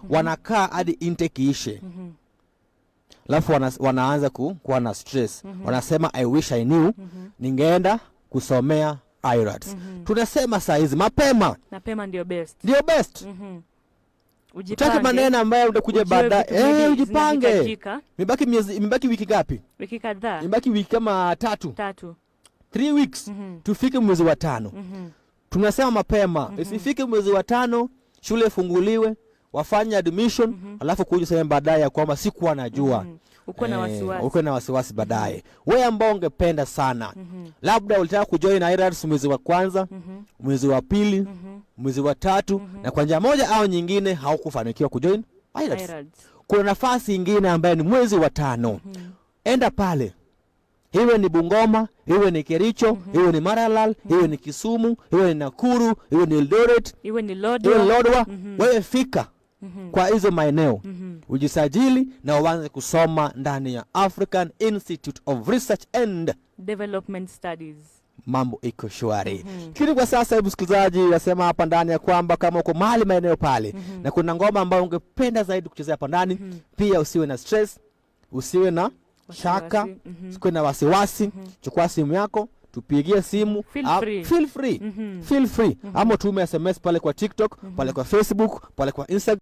wanakaa hadi intake ishe. Alafu wanaanza kuwa na stress. Wanasema I wish I knew ningeenda kusomea IRATS. Tunasema saa hizi mapema ndio best. Ndio best. Utake maneno ambayo utakuja baadaye. Ujipange. Imebaki wiki ngapi? Wiki kadhaa. Imebaki wiki kama 3. 3 weeks. Tufike mwezi wa 5. Tunasema mapema. Isifike mwezi wa 5 shule ifunguliwe, wafanye admission, alafu kuja sema baadaye ya kwamba sikuwa najua. Uko na wasiwasi. Uko na wasiwasi baadaye. Wewe ambao ungependa sana, labda ulitaka kujoin IRATS mwezi wa kwanza, mwezi wa pili, mwezi wa 3, na kwa njia moja au nyingine haukufanikiwa kujoin IRATS. Kuna nafasi nyingine ambayo ni mwezi wa 5. Enda pale. Iwe ni Bungoma, iwe ni Kericho, iwe ni Maralal, iwe ni Kisumu, iwe ni Nakuru, iwe ni Eldoret, iwe ni Lodwar. Wewe fika kwa hizo maeneo. Ujisajili na uanze kusoma ndani ya African Institute of Research and Development Studies. Mambo iko shwari. Kile kwa sasa hebu msikilizaji nasema hapa ndani ya kwamba kama uko mahali maeneo pale na kuna ngoma ambayo ungependa zaidi kuchezea hapa ndani, pia usiwe na stress, usiwe na shaka, usiwe na wasiwasi. Chukua simu yako, tupigie simu, feel free. Ama tume SMS pale kwa TikTok, pale kwa Facebook, pale kwa Instagram.